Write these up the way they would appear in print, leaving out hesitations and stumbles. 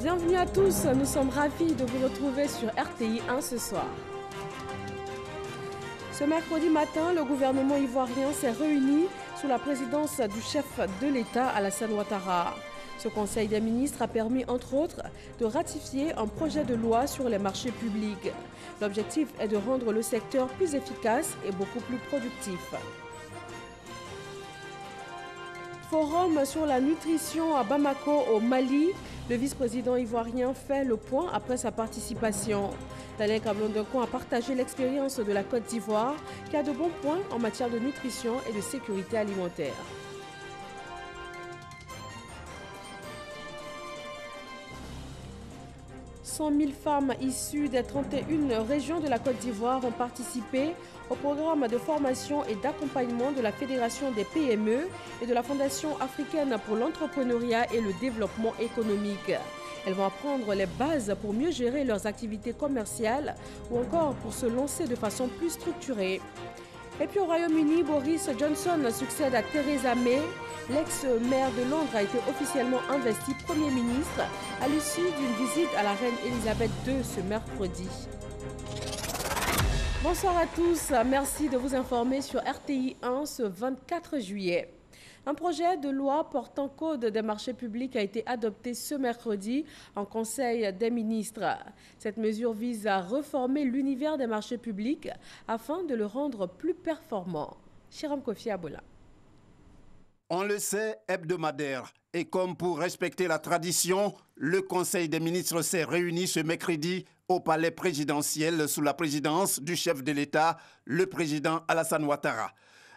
Bienvenue à tous, nous sommes ravis de vous retrouver sur RTI 1 ce soir. Ce mercredi matin, le gouvernement ivoirien s'est réuni sous la présidence du chef de l'État, Alassane Ouattara. Ce conseil des ministres a permis, entre autres, de ratifier un projet de loi sur les marchés publics. L'objectif est de rendre le secteur plus efficace et beaucoup plus productif. Forum sur la nutrition à Bamako, au Mali. Le vice-président ivoirien fait le point après sa participation. Alain Kablondoko a partagé l'expérience de la Côte d'Ivoire qui a de bons points en matière de nutrition et de sécurité alimentaire. « 100 000 femmes issues des 31 régions de la Côte d'Ivoire ont participé au programme de formation et d'accompagnement de la Fédération des PME et de la Fondation africaine pour l'entrepreneuriat et le développement économique. Elles vont apprendre les bases pour mieux gérer leurs activités commerciales ou encore pour se lancer de façon plus structurée. Et puis au Royaume-Uni, Boris Johnson succède à Theresa May. L'ex-maire de Londres a été officiellement investi Premier ministre à l'issue d'une visite à la reine Elisabeth II ce mercredi. Bonsoir à tous, merci de vous informer sur RTI 1 ce 24 juillet. Un projet de loi portant code des marchés publics a été adopté ce mercredi en Conseil des ministres. Cette mesure vise à réformer l'univers des marchés publics afin de le rendre plus performant. Chiram Kofi Abola. On le sait, hebdomadaire. Et comme pour respecter la tradition, le Conseil des ministres s'est réuni ce mercredi au palais présidentiel sous la présidence du chef de l'État, le président Alassane Ouattara.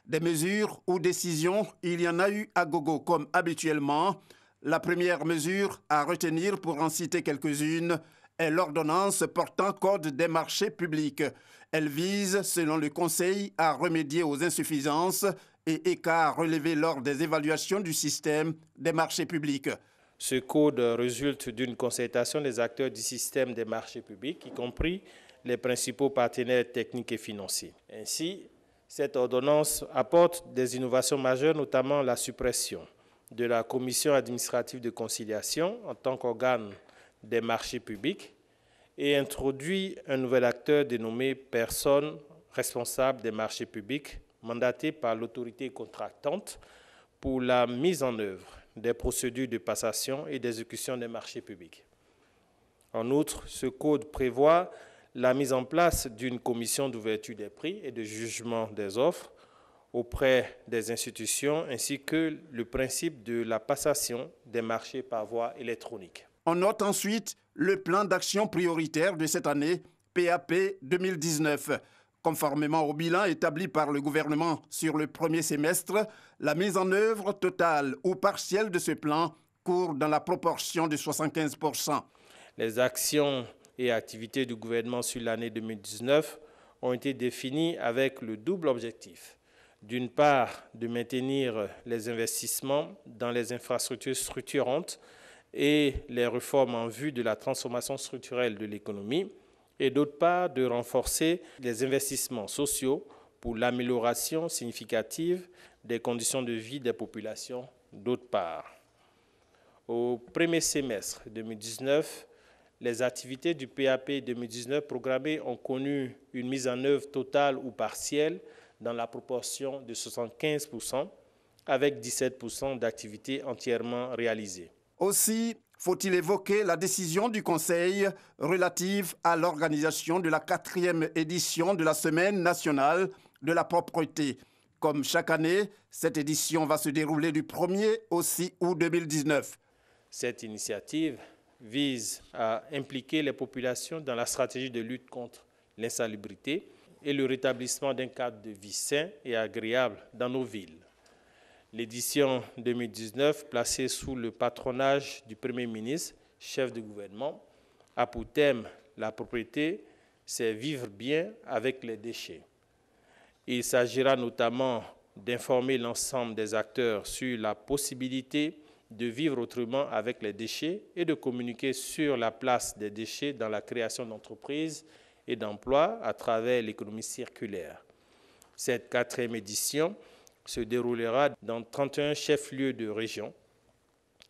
Des mesures ou décisions, il y en a eu à gogo comme habituellement. La première mesure à retenir, pour en citer quelques-unes, est l'ordonnance portant code des marchés publics. Elle vise, selon le Conseil, à remédier aux insuffisances et écarts relevés lors des évaluations du système des marchés publics. Ce code résulte d'une concertation des acteurs du système des marchés publics, y compris les principaux partenaires techniques et financiers. Ainsi, cette ordonnance apporte des innovations majeures, notamment la suppression de la commission administrative de conciliation en tant qu'organe des marchés publics et introduit un nouvel acteur dénommé personne responsable des marchés publics, mandaté par l'autorité contractante pour la mise en œuvre des procédures de passation et d'exécution des marchés publics. En outre, ce code prévoit la mise en place d'une commission d'ouverture des prix et de jugement des offres auprès des institutions, ainsi que le principe de la passation des marchés par voie électronique. On note ensuite le plan d'action prioritaire de cette année, PAP 2019. Conformément au bilan établi par le gouvernement sur le premier semestre, la mise en œuvre totale ou partielle de ce plan court dans la proportion de 75%. Les actions et activités du gouvernement sur l'année 2019 ont été définies avec le double objectif. D'une part, de maintenir les investissements dans les infrastructures structurantes et les réformes en vue de la transformation structurelle de l'économie, et d'autre part, de renforcer les investissements sociaux pour l'amélioration significative des conditions de vie des populations, d'autre part. Au premier semestre 2019, les activités du PAP 2019 programmées ont connu une mise en œuvre totale ou partielle dans la proportion de 75%, avec 17% d'activités entièrement réalisées. Aussi, faut-il évoquer la décision du Conseil relative à l'organisation de la 4e édition de la Semaine nationale de la propreté. Comme chaque année, cette édition va se dérouler du 1er au 6 août 2019. Cette initiative vise à impliquer les populations dans la stratégie de lutte contre l'insalubrité et le rétablissement d'un cadre de vie sain et agréable dans nos villes. L'édition 2019, placée sous le patronage du Premier ministre, chef de gouvernement, a pour thème la propriété, c'est vivre bien avec les déchets. Il s'agira notamment d'informer l'ensemble des acteurs sur la possibilité de vivre autrement avec les déchets et de communiquer sur la place des déchets dans la création d'entreprises et d'emplois à travers l'économie circulaire. Cette 4e édition se déroulera dans 31 chefs-lieux de région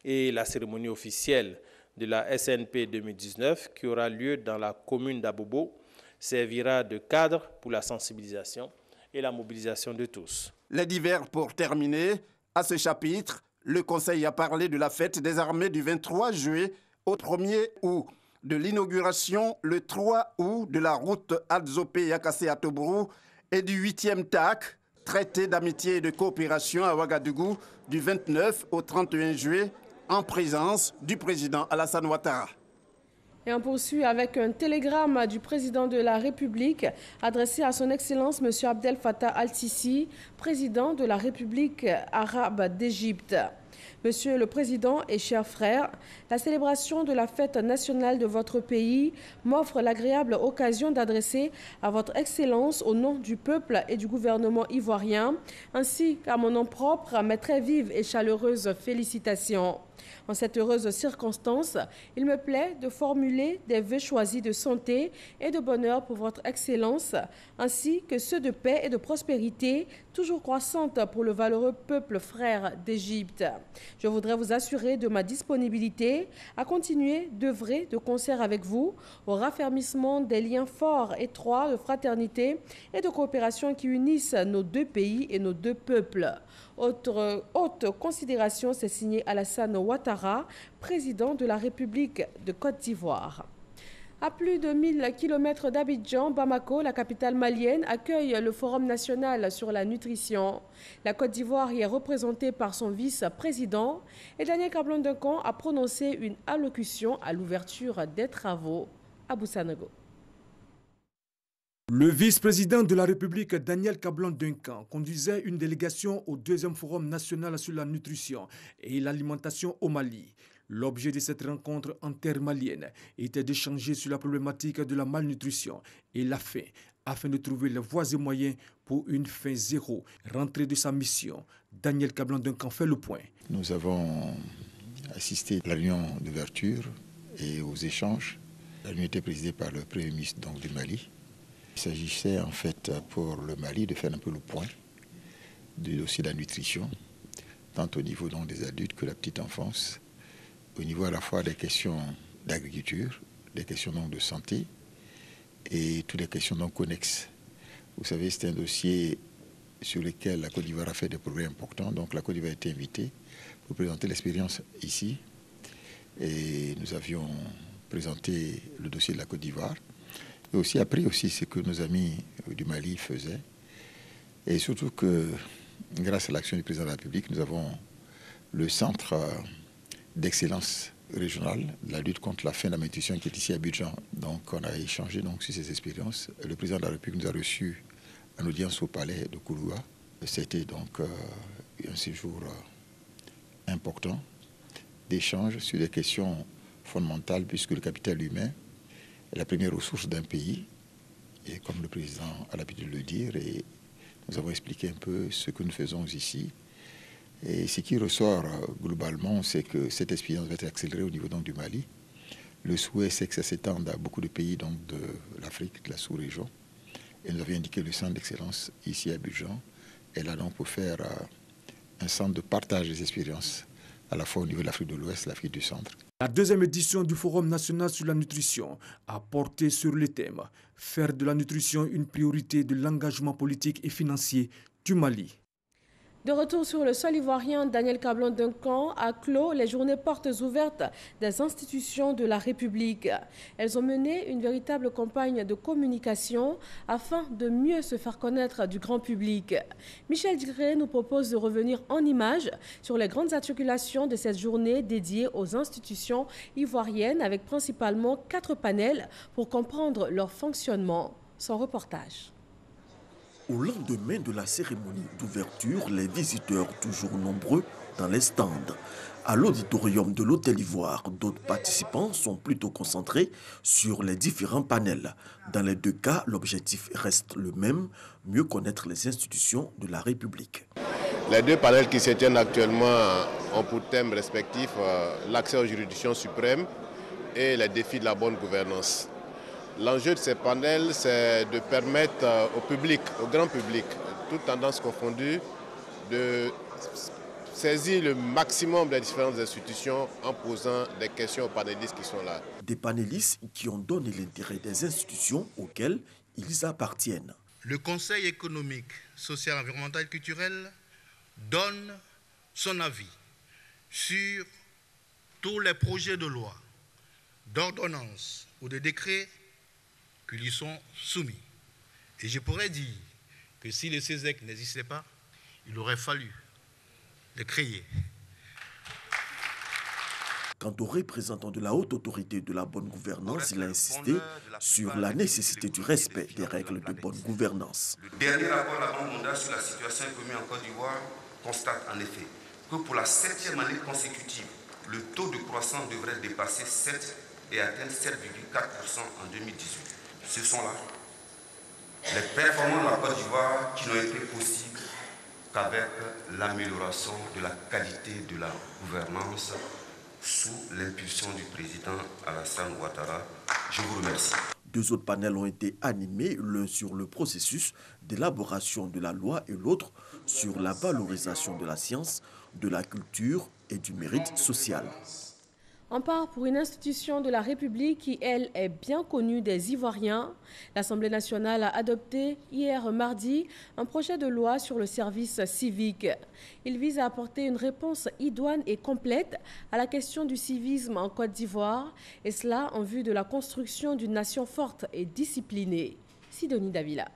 et la cérémonie officielle de la SNP 2019 qui aura lieu dans la commune d'Abobo servira de cadre pour la sensibilisation et la mobilisation de tous. Les divers pour terminer. À ce chapitre, le Conseil a parlé de la fête des armées du 23 juillet au 1er août, de l'inauguration le 3 août de la route Adzopé-Yakassé-Atobrou et du 8e TAC, traité d'amitié et de coopération à Ouagadougou, du 29 au 31 juillet, en présence du président Alassane Ouattara. Et on poursuit avec un télégramme du président de la République adressé à son Excellence M. Abdel Fattah al-Sisi, président de la République arabe d'Égypte. Monsieur le Président et chers frères, la célébration de la fête nationale de votre pays m'offre l'agréable occasion d'adresser à votre Excellence, au nom du peuple et du gouvernement ivoirien, ainsi qu'à mon nom propre, mes très vives et chaleureuses félicitations. En cette heureuse circonstance, il me plaît de formuler des vœux choisis de santé et de bonheur pour votre Excellence, ainsi que ceux de paix et de prospérité, toujours croissante pour le valeureux peuple frère d'Égypte. Je voudrais vous assurer de ma disponibilité à continuer d'œuvrer de concert avec vous au raffermissement des liens forts, étroits de fraternité et de coopération qui unissent nos deux pays et nos deux peuples. Haute considération, c'est signé Alassane Ouattara, président de la République de Côte d'Ivoire. À plus de 1000 km d'Abidjan, Bamako, la capitale malienne, accueille le Forum national sur la nutrition. La Côte d'Ivoire y est représentée par son vice-président et Daniel Kablan-Duncan a prononcé une allocution à l'ouverture des travaux à Boussanago. Le vice-président de la République, Daniel Kablan-Duncan, conduisait une délégation au 2e Forum national sur la nutrition et l'alimentation au Mali. L'objet de cette rencontre intermalienne était d'échanger sur la problématique de la malnutrition et la faim, afin de trouver les voies et moyens pour une faim zéro. Rentré de sa mission, Daniel Kablan-Duncan fait le point. Nous avons assisté à la réunion d'ouverture et aux échanges. La réunion était présidée par le Premier ministre du Mali. Il s'agissait en fait pour le Mali de faire un peu le point du dossier de la nutrition, tant au niveau des adultes que de la petite enfance, au niveau à la fois des questions d'agriculture, des questions de santé et toutes les questions connexes. Vous savez, c'est un dossier sur lequel la Côte d'Ivoire a fait des progrès importants. Donc la Côte d'Ivoire a été invitée pour présenter l'expérience ici. Et nous avions présenté le dossier de la Côte d'Ivoire. Et aussi appris ce que nos amis du Mali faisaient. Et surtout que, grâce à l'action du président de la République, nous avons le centre d'excellence régionale de la lutte contre la faim et la malnutrition qui est ici à Abidjan. Donc on a échangé sur ces expériences. Le président de la République nous a reçus en audience au palais de Kouloua. C'était donc un séjour important d'échange sur des questions fondamentales puisque le capital humain est la première ressource d'un pays. Et comme le président a l'habitude de le dire, et nous avons expliqué un peu ce que nous faisons ici. Et ce qui ressort globalement, c'est que cette expérience va être accélérée au niveau du Mali. Le souhait, c'est que ça s'étende à beaucoup de pays de l'Afrique, de la sous-région. Et nous avions indiqué le centre d'excellence ici à Abidjan. Et là, donc, pour faire un centre de partage des expériences, à la fois au niveau de l'Afrique de l'Ouest et l'Afrique du Centre. La 2e édition du Forum national sur la nutrition a porté sur le thème « Faire de la nutrition une priorité de l'engagement politique et financier du Mali ». De retour sur le sol ivoirien, Daniel Kablan-Duncan a clos les journées portes ouvertes des institutions de la République. Elles ont mené une véritable campagne de communication afin de mieux se faire connaître du grand public. Michel Digré nous propose de revenir en images sur les grandes articulations de cette journée dédiée aux institutions ivoiriennes avec principalement 4 panels pour comprendre leur fonctionnement. Son reportage. Au lendemain de la cérémonie d'ouverture, les visiteurs toujours nombreux dans les stands. À l'auditorium de l'Hôtel Ivoire, d'autres participants sont plutôt concentrés sur les différents panels. Dans les 2 cas, l'objectif reste le même, mieux connaître les institutions de la République. Les 2 panels qui se tiennent actuellement ont pour thème respectif l'accès aux juridictions suprêmes et les défis de la bonne gouvernance. L'enjeu de ces panels, c'est de permettre au public, au grand public, toutes tendances confondues, de saisir le maximum des différentes institutions en posant des questions aux panélistes qui sont là. Des panélistes qui ont donné l'intérêt des institutions auxquelles ils appartiennent. Le Conseil économique, social, environnemental et culturel donne son avis sur tous les projets de loi, d'ordonnance ou de décrets qui lui sont soumis. Et je pourrais dire que si le CESEC n'existait pas, il aurait fallu le créer. Quant aux représentants de la haute autorité de la bonne gouvernance, il a insisté sur la nécessité du respect des règles de bonne gouvernance. Le dernier rapport de la Banque mondiale sur la situation économique en Côte d'Ivoire constate en effet que pour la 7e année consécutive, le taux de croissance devrait dépasser 7 et atteindre 7,4% en 2018. Ce sont là les performances de la Côte d'Ivoire qui n'ont été possibles qu'avec l'amélioration de la qualité de la gouvernance sous l'impulsion du président Alassane Ouattara. Je vous remercie. 2 autres panels ont été animés, l'un sur le processus d'élaboration de la loi et l'autre sur la valorisation de la science, de la culture et du mérite social. On part pour une institution de la République qui, elle, est bien connue des Ivoiriens. L'Assemblée nationale a adopté hier mardi un projet de loi sur le service civique. Il vise à apporter une réponse idoine et complète à la question du civisme en Côte d'Ivoire, et cela en vue de la construction d'une nation forte et disciplinée. Sidonie Davila.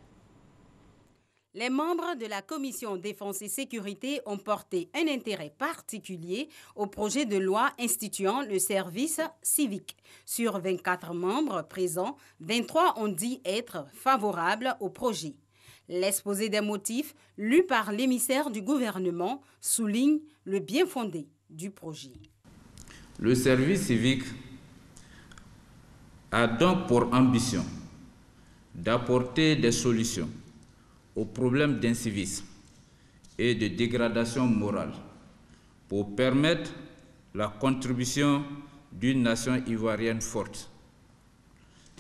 Les membres de la Commission Défense et Sécurité ont porté un intérêt particulier au projet de loi instituant le service civique. Sur 24 membres présents, 23 ont dit être favorables au projet. L'exposé des motifs, lu par l'émissaire du gouvernement, souligne le bien fondé du projet. Le service civique a donc pour ambition d'apporter des solutions aux problèmes d'incivisme et de dégradation morale pour permettre la contribution d'une nation ivoirienne forte,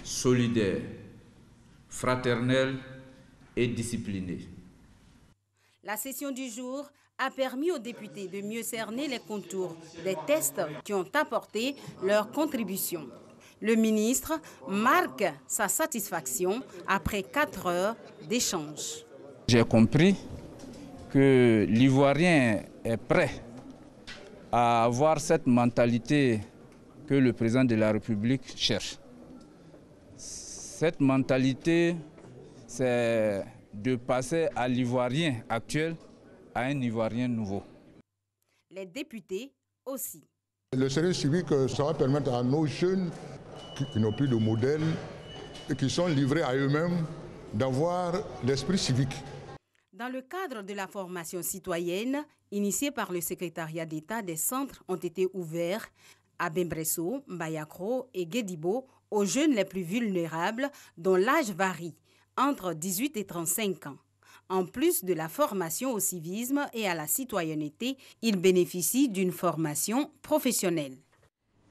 solidaire, fraternelle et disciplinée. La session du jour a permis aux députés de mieux cerner les contours des tests qui ont apporté leur contribution. Le ministre marque sa satisfaction après 4 heures d'échange. J'ai compris que l'Ivoirien est prêt à avoir cette mentalité que le président de la République cherche. Cette mentalité, c'est de passer à l'Ivoirien actuel à un Ivoirien nouveau. Les députés aussi. Le service civique, ça va permettre à nos jeunes qui n'ont plus de modèle et qui sont livrés à eux-mêmes d'avoir l'esprit civique. Dans le cadre de la formation citoyenne, initiée par le secrétariat d'État, des centres ont été ouverts à Bembresso, Mbayakro et Guédibo aux jeunes les plus vulnérables dont l'âge varie entre 18 et 35 ans. En plus de la formation au civisme et à la citoyenneté, ils bénéficient d'une formation professionnelle.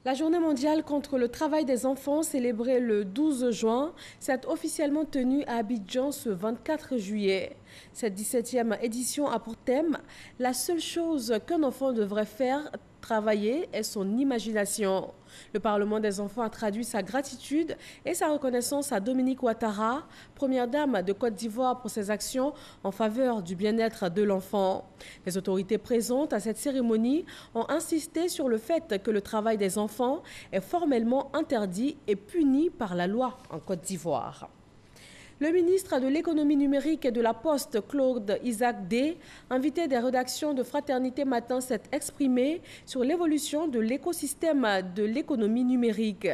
La journée mondiale contre le travail des enfants, célébrée le 12 juin, s'est officiellement tenue à Abidjan ce 24 juillet. Cette 17e édition a pour thème « La seule chose qu'un enfant devrait faire, travailler, est son imagination ». Le Parlement des enfants a traduit sa gratitude et sa reconnaissance à Dominique Ouattara, première dame de Côte d'Ivoire, pour ses actions en faveur du bien-être de l'enfant. Les autorités présentes à cette cérémonie ont insisté sur le fait que le travail des enfants est formellement interdit et puni par la loi en Côte d'Ivoire. Le ministre de l'économie numérique et de la Poste, Claude Isaac Day, invité des rédactions de Fraternité Matin, s'est exprimé sur l'évolution de l'écosystème de l'économie numérique.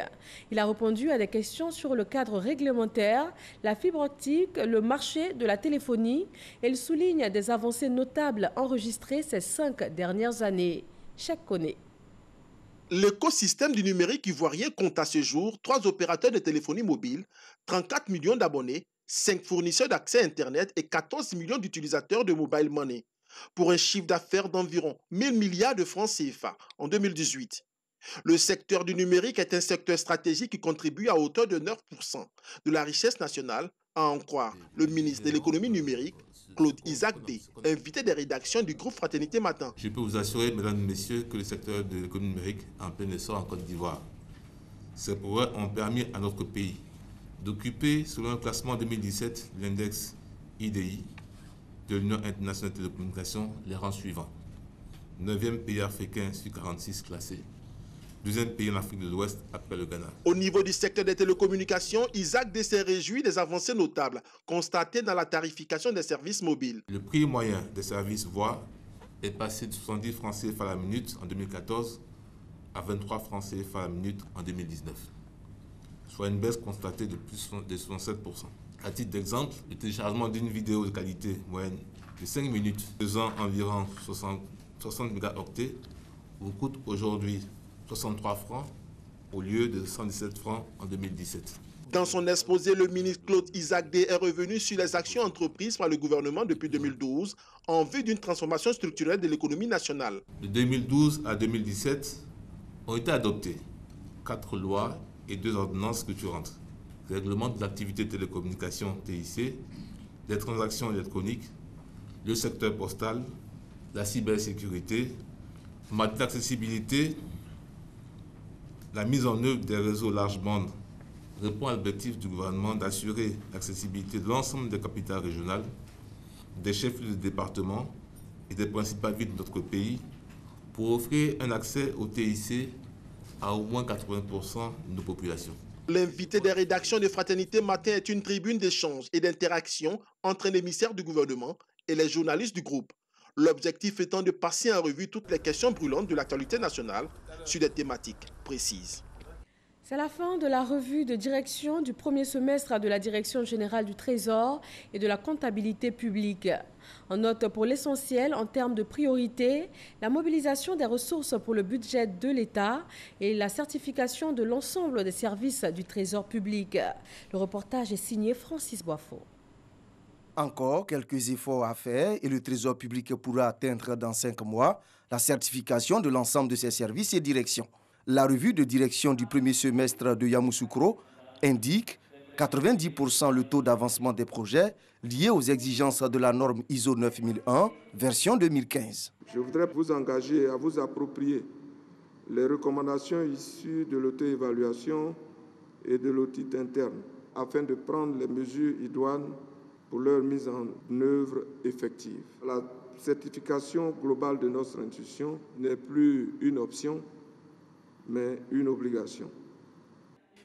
Il a répondu à des questions sur le cadre réglementaire, la fibre optique, le marché de la téléphonie. Il souligne des avancées notables enregistrées ces 5 dernières années. Cheikh Koné. L'écosystème du numérique ivoirien compte à ce jour 3 opérateurs de téléphonie mobile, 34 millions d'abonnés, 5 fournisseurs d'accès Internet et 14 millions d'utilisateurs de mobile money, pour un chiffre d'affaires d'environ 1000 milliards de francs CFA en 2018. Le secteur du numérique est un secteur stratégique qui contribue à hauteur de 9% de la richesse nationale, à en croire le ministre de l'économie numérique, Claude Isaac D, invité des rédactions du groupe Fraternité Matin. Je peux vous assurer, mesdames et messieurs, que le secteur de l'économie numérique est en plein essor en Côte d'Ivoire. Ces progrès ont permis à notre pays d'occuper, selon un classement 2017 de l'index IDI de l'Union internationale de télécommunications, les rangs suivants. 9e pays africain sur 46 classés. 2e pays en Afrique de l'Ouest après le Ghana. Au niveau du secteur des télécommunications, Isaac D s'est réjoui des avancées notables constatées dans la tarification des services mobiles. Le prix moyen des services voix est passé de 70 francs CFA la minute en 2014 à 23 francs CFA la minute en 2019, soit une baisse constatée de plus de 67%. À titre d'exemple, le téléchargement d'une vidéo de qualité moyenne de 5 minutes faisant environ 60 mégaoctets vous coûte aujourd'hui 63 francs au lieu de 117 francs en 2017. Dans son exposé, le ministre Claude Isaac D est revenu sur les actions entreprises par le gouvernement depuis 2012 en vue d'une transformation structurelle de l'économie nationale. De 2012 à 2017 ont été adoptées 4 lois et 2 ordonnances structurantes. Règlement de l'activité de télécommunication TIC, les transactions électroniques, le secteur postal, la cybersécurité, en matière d'accessibilité. La mise en œuvre des réseaux large bande répond à l'objectif du gouvernement d'assurer l'accessibilité de l'ensemble des capitales régionales, des chefs-lieux de département et des principales villes de notre pays pour offrir un accès au TIC à au moins 80% de nos populations. L'invité des rédactions de Fraternité Matin est une tribune d'échange et d'interaction entre un émissaire du gouvernement et les journalistes du groupe. L'objectif étant de passer en revue toutes les questions brûlantes de l'actualité nationale sur des thématiques précises. C'est la fin de la revue de direction du premier semestre de la Direction générale du Trésor et de la comptabilité publique. En note pour l'essentiel en termes de priorité, la mobilisation des ressources pour le budget de l'État et la certification de l'ensemble des services du Trésor public. Le reportage est signé Francis Boifo. Encore quelques efforts à faire et le Trésor public pourra atteindre dans 5 mois la certification de l'ensemble de ses services et directions. La revue de direction du premier semestre de Yamoussoukro indique 90% le taux d'avancement des projets liés aux exigences de la norme ISO 9001, version 2015. Je voudrais vous engager à vous approprier les recommandations issues de l'auto-évaluation et de l'audit interne afin de prendre les mesures idoines pour leur mise en œuvre effective. La certification globale de notre institution n'est plus une option, mais une obligation.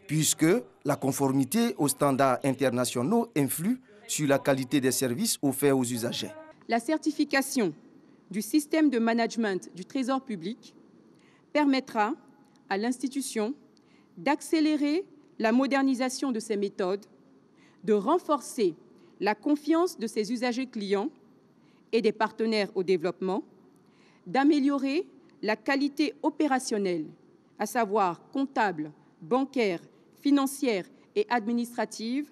Puisque la conformité aux standards internationaux influe sur la qualité des services offerts aux usagers. La certification du système de management du Trésor public permettra à l'institution d'accélérer la modernisation de ses méthodes, de renforcer la confiance de ses usagers clients et des partenaires au développement, d'améliorer la qualité opérationnelle, à savoir comptable, bancaire, financière et administrative.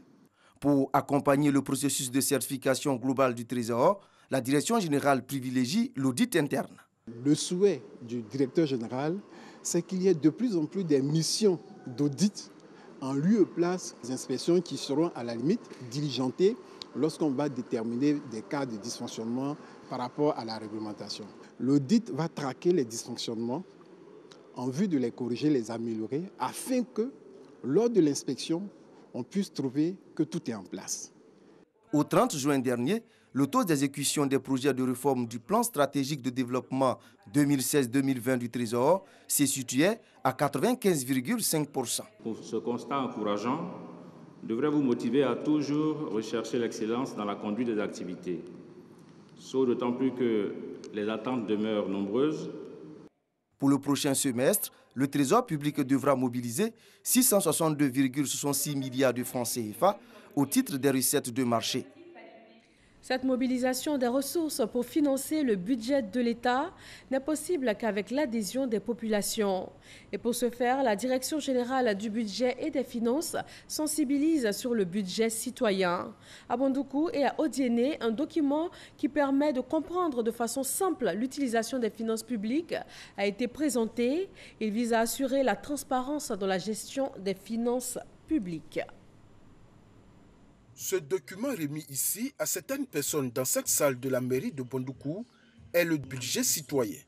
Pour accompagner le processus de certification globale du Trésor, la Direction générale privilégie l'audit interne. Le souhait du directeur général, c'est qu'il y ait de plus en plus des missions d'audit en lieu et place des inspections qui seront à la limite diligentées lorsqu'on va déterminer des cas de dysfonctionnement par rapport à la réglementation. L'audit va traquer les dysfonctionnements en vue de les corriger, les améliorer, afin que, lors de l'inspection, on puisse trouver que tout est en place. Au 30 juin dernier, le taux d'exécution des projets de réforme du plan stratégique de développement 2016-2020 du Trésor s'est situé à 95,5%. Ce constat encourageant devrait vous motiver à toujours rechercher l'excellence dans la conduite des activités. D'autant plus que les attentes demeurent nombreuses. Pour le prochain semestre, le Trésor public devra mobiliser 662,66 milliards de francs CFA au titre des recettes de marché. Cette mobilisation des ressources pour financer le budget de l'État n'est possible qu'avec l'adhésion des populations. Et pour ce faire, la Direction générale du budget et des finances sensibilise sur le budget citoyen. À Bandoukou et à Odiéné, un document qui permet de comprendre de façon simple l'utilisation des finances publiques a été présenté. Il vise à assurer la transparence dans la gestion des finances publiques. Ce document remis ici à certaines personnes dans cette salle de la mairie de Bondoukou est le budget citoyen.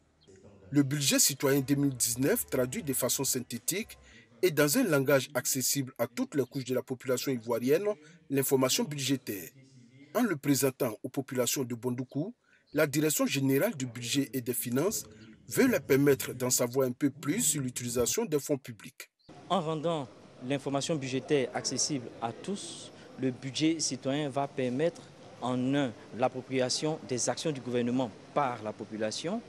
Le budget citoyen 2019 traduit de façon synthétique et dans un langage accessible à toutes les couches de la population ivoirienne l'information budgétaire. En le présentant aux populations de Bondoukou, la Direction générale du budget et des finances veut leur permettre d'en savoir un peu plus sur l'utilisation des fonds publics. En rendant l'information budgétaire accessible à tous, le budget citoyen va permettre en un, l'appropriation des actions du gouvernement par la population,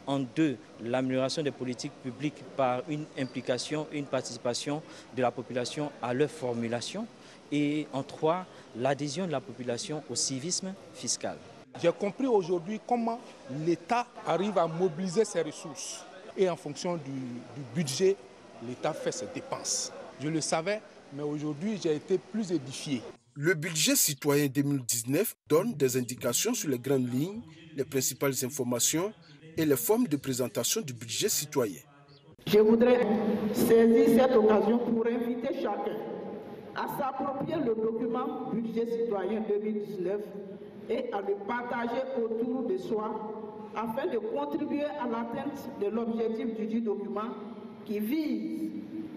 en deux, l'amélioration des politiques publiques par une implication, une participation de la population à leur formulation, et en trois, l'adhésion de la population au civisme fiscal. J'ai compris aujourd'hui comment l'État arrive à mobiliser ses ressources et en fonction du budget, l'État fait ses dépenses. Je le savais, mais aujourd'hui j'ai été plus édifié. Le budget citoyen 2019 donne des indications sur les grandes lignes, les principales informations et les formes de présentation du budget citoyen. Je voudrais saisir cette occasion pour inviter chacun à s'approprier le document budget citoyen 2019 et à le partager autour de soi afin de contribuer à l'atteinte de l'objectif du dit document qui vise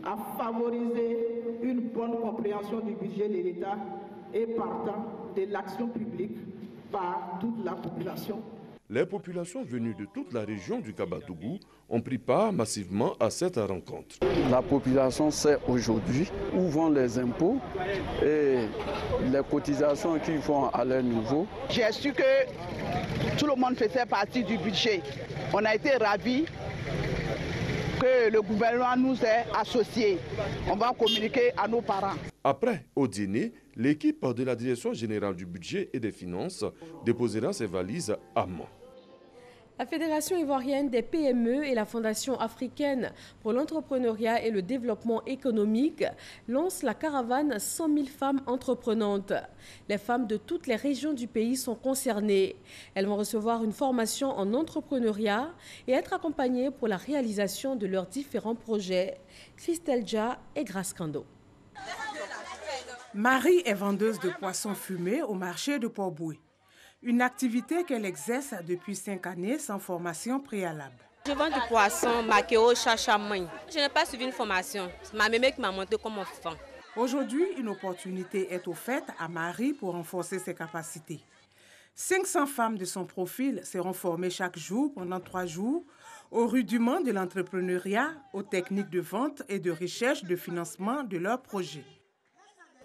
à favoriser une bonne compréhension du budget de l'État et partant de l'action publique par toute la population. Les populations venues de toute la région du Kabatougou ont pris part massivement à cette rencontre. La population sait aujourd'hui où vont les impôts et les cotisations qu'ils font à leur niveau. J'ai su que tout le monde faisait partie du budget. On a été ravis que le gouvernement nous ait associés. On va communiquer à nos parents. Après, au dîner, l'équipe de la Direction générale du budget et des finances déposera ses valises à Mans. La Fédération ivoirienne des PME et la Fondation africaine pour l'entrepreneuriat et le développement économique lancent la caravane 100 000 femmes entreprenantes. Les femmes de toutes les régions du pays sont concernées. Elles vont recevoir une formation en entrepreneuriat et être accompagnées pour la réalisation de leurs différents projets. Christelle Dja et Grace Kando. Marie est vendeuse de poissons fumés au marché de Port-Boué. Une activité qu'elle exerce depuis 5 années sans formation préalable. Je vends du poisson, maqueau, chachamay. Je n'ai pas suivi une formation. C'est ma mémé qui m'a montré comment faire. Aujourd'hui, une opportunité est offerte à Marie pour renforcer ses capacités. 500 femmes de son profil seront formées chaque jour pendant 3 jours au rudiment de l'entrepreneuriat, aux techniques de vente et de recherche de financement de leurs projets.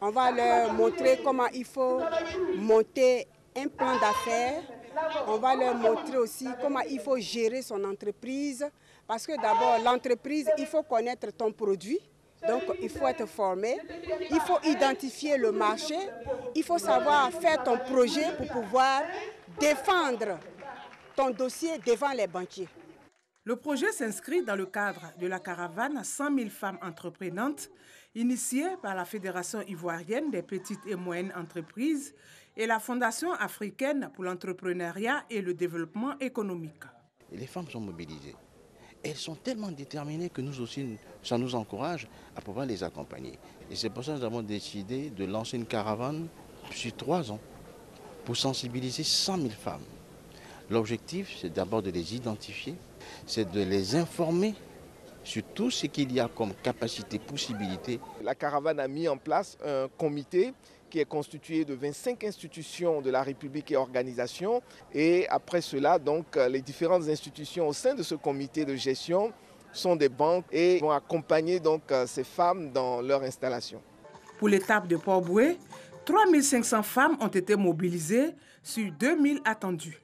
On va leur montrer comment il faut monter un plan d'affaires. On va leur montrer aussi comment il faut gérer son entreprise. Parce que d'abord, l'entreprise, il faut connaître ton produit. Donc, il faut être formé. Il faut identifier le marché. Il faut savoir faire ton projet pour pouvoir défendre ton dossier devant les banquiers. Le projet s'inscrit dans le cadre de la caravane 100 000 femmes entreprenantes initiée par la Fédération ivoirienne des petites et moyennes entreprises et la Fondation africaine pour l'entrepreneuriat et le développement économique. Les femmes sont mobilisées. Elles sont tellement déterminées que nous aussi, ça nous encourage à pouvoir les accompagner. Et c'est pour ça que nous avons décidé de lancer une caravane sur 3 ans pour sensibiliser 100 000 femmes. L'objectif, c'est d'abord de les identifier, c'est de les informer sur tout ce qu'il y a comme capacité, possibilité. La caravane a mis en place un comité qui est constitué de 25 institutions de la République et organisations. Et après cela, donc, les différentes institutions au sein de ce comité de gestion sont des banques et vont accompagner donc, ces femmes dans leur installation. Pour l'étape de Port-Boué, 3500 femmes ont été mobilisées sur 2000 attendues.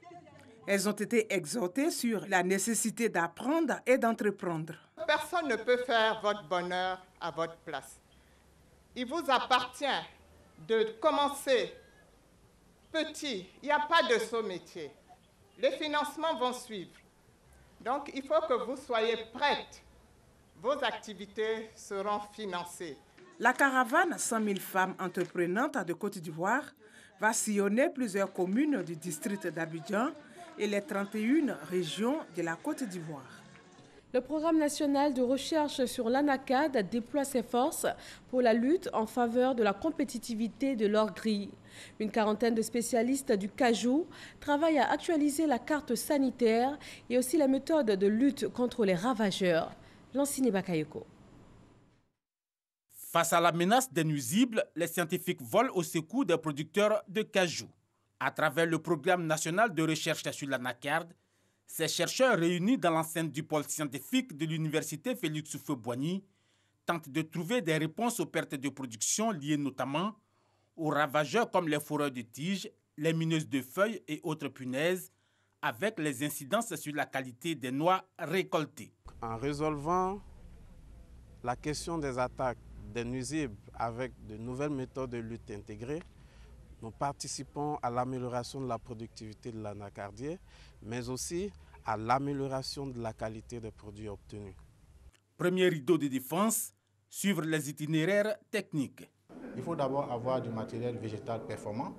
Elles ont été exhortées sur la nécessité d'apprendre et d'entreprendre. Personne ne peut faire votre bonheur à votre place. Il vous appartient de commencer petit. Il n'y a pas de saut métier. Les financements vont suivre. Donc, il faut que vous soyez prêtes. Vos activités seront financées. La caravane 100 000 femmes entreprenantes de Côte d'Ivoire va sillonner plusieurs communes du district d'Abidjan et les 31 régions de la Côte d'Ivoire. Le programme national de recherche sur l'ANACAD déploie ses forces pour la lutte en faveur de la compétitivité de l'or gris. Une quarantaine de spécialistes du cajou travaillent à actualiser la carte sanitaire et aussi les méthodes de lutte contre les ravageurs. Lancine Bakayoko. Face à la menace des nuisibles, les scientifiques volent au secours des producteurs de cajou. À travers le programme national de recherche sur l'ANACAD, ces chercheurs réunis dans l'enceinte du pôle scientifique de l'université Félix Houphouët-Boigny tentent de trouver des réponses aux pertes de production liées notamment aux ravageurs comme les fourreurs de tiges, les mineuses de feuilles et autres punaises, avec les incidences sur la qualité des noix récoltées. En résolvant la question des attaques des nuisibles avec de nouvelles méthodes de lutte intégrées, nous participons à l'amélioration de la productivité de l'anacardier, mais aussi à l'amélioration de la qualité des produits obtenus. Premier rideau de défense, suivre les itinéraires techniques. Il faut d'abord avoir du matériel végétal performant,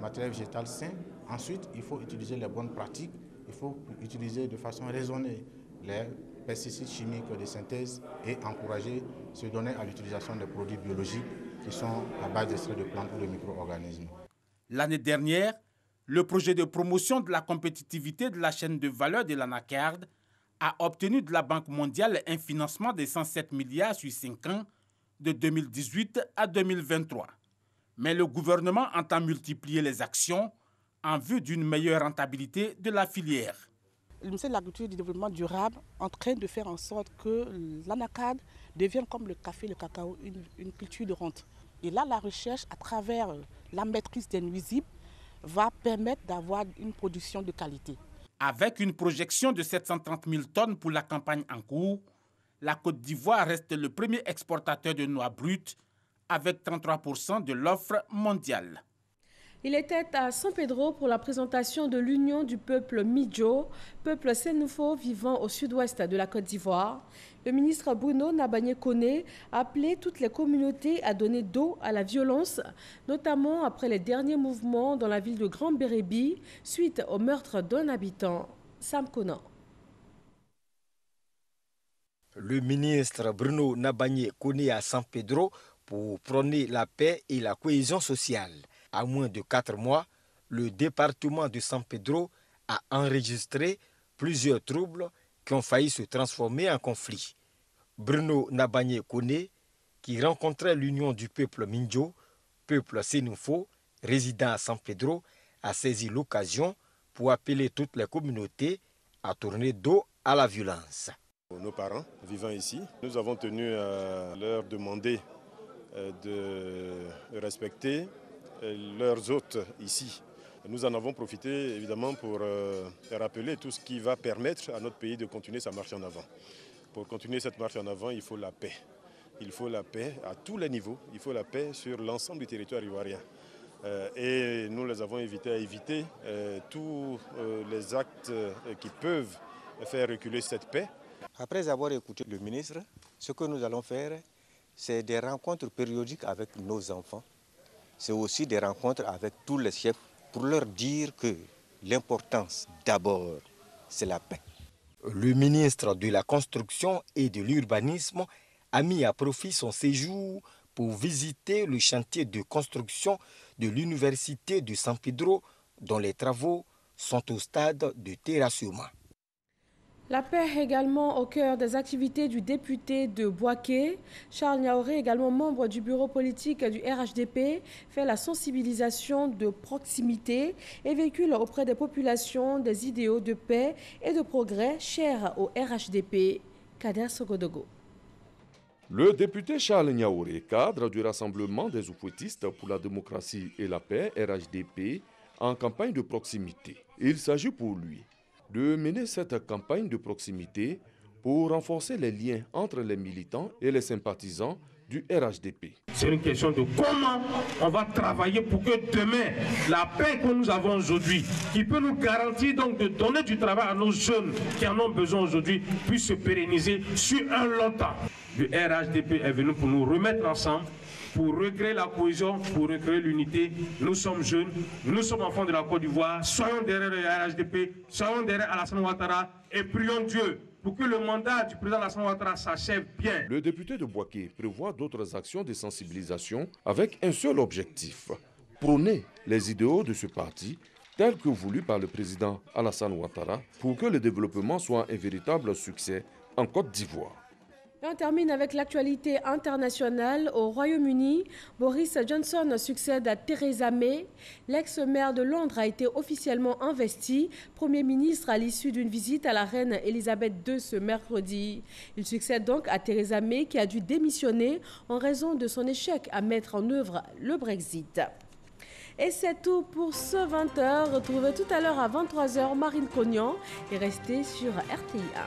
matériel végétal sain. Ensuite, il faut utiliser les bonnes pratiques. Il faut utiliser de façon raisonnée les pesticides chimiques de synthèse et encourager, se donner à l'utilisation des produits biologiques qui sont à base d'extraits de plantes ou de micro-organismes. L'année dernière, le projet de promotion de la compétitivité de la chaîne de valeur de l'ANACAD a obtenu de la Banque mondiale un financement de 107 milliards sur 5 ans, de 2018 à 2023. Mais le gouvernement entend multiplier les actions en vue d'une meilleure rentabilité de la filière. Le ministère de l'Agriculture et du Développement durable est en train de faire en sorte que l'ANACAD devienne comme le café, le cacao, une culture de rente. Et là, la recherche, à travers la maîtrise des nuisibles, va permettre d'avoir une production de qualité. Avec une projection de 730 000 tonnes pour la campagne en cours, la Côte d'Ivoire reste le premier exportateur de noix brutes, avec 33% de l'offre mondiale. Il était à San Pedro pour la présentation de l'Union du peuple Midjo, peuple sénoufo vivant au sud-ouest de la Côte d'Ivoire. Le ministre Bruno Nabagné-Koné a appelé toutes les communautés à donner dos à la violence, notamment après les derniers mouvements dans la ville de Grand Bérébi, suite au meurtre d'un habitant. Sam Konan. Le ministre Bruno Nabagné-Koné à San Pedro pour prôner la paix et la cohésion sociale. À moins de 4 mois, le département de San Pedro a enregistré plusieurs troubles qui ont failli se transformer en conflit. Bruno Nabagné-Koné, qui rencontrait l'Union du peuple Mindjo, peuple sénoufo, résident à San Pedro, a saisi l'occasion pour appeler toutes les communautés à tourner dos à la violence. Nos parents vivant ici, nous avons tenu à leur demander de respecter leurs hôtes ici. Nous en avons profité évidemment pour rappeler tout ce qui va permettre à notre pays de continuer sa marche en avant. Pour continuer cette marche en avant, il faut la paix. Il faut la paix à tous les niveaux. Il faut la paix sur l'ensemble du territoire ivoirien. Et nous les avons invités à éviter tous les actes qui peuvent faire reculer cette paix. Après avoir écouté le ministre, ce que nous allons faire, c'est des rencontres périodiques avec nos enfants. C'est aussi des rencontres avec tous les chefs pour leur dire que l'importance d'abord, c'est la paix. Le ministre de la Construction et de l'Urbanisme a mis à profit son séjour pour visiter le chantier de construction de l'université de San Pedro, dont les travaux sont au stade de terrassement. La paix également au cœur des activités du député de Boaké. Charles Niaoré, également membre du bureau politique du RHDP, fait la sensibilisation de proximité et véhicule auprès des populations des idéaux de paix et de progrès chers au RHDP. Kader Sogodogo. Le député Charles Niaoré, cadre du Rassemblement des Oufouettistes pour la démocratie et la paix, RHDP, en campagne de proximité. Il s'agit pour lui de mener cette campagne de proximité pour renforcer les liens entre les militants et les sympathisants du RHDP. C'est une question de comment on va travailler pour que demain, la paix que nous avons aujourd'hui, qui peut nous garantir donc de donner du travail à nos jeunes qui en ont besoin aujourd'hui, puisse se pérenniser sur un long temps. Le RHDP est venu pour nous remettre ensemble, pour recréer la cohésion, pour recréer l'unité. Nous sommes jeunes, nous sommes enfants de la Côte d'Ivoire. Soyons derrière le RHDP, soyons derrière Alassane Ouattara et prions Dieu pour que le mandat du président Alassane Ouattara s'achève bien. Le député de Bouaké prévoit d'autres actions de sensibilisation avec un seul objectif, prôner les idéaux de ce parti tels que voulus par le président Alassane Ouattara pour que le développement soit un véritable succès en Côte d'Ivoire. Et on termine avec l'actualité internationale. Au Royaume-Uni, Boris Johnson succède à Theresa May. L'ex-maire de Londres a été officiellement investi Premier ministre à l'issue d'une visite à la reine Elisabeth II ce mercredi. Il succède donc à Theresa May qui a dû démissionner en raison de son échec à mettre en œuvre le Brexit. Et c'est tout pour ce 20h. Retrouvez tout à l'heure à 23h Marine Cognan et restez sur RTI1.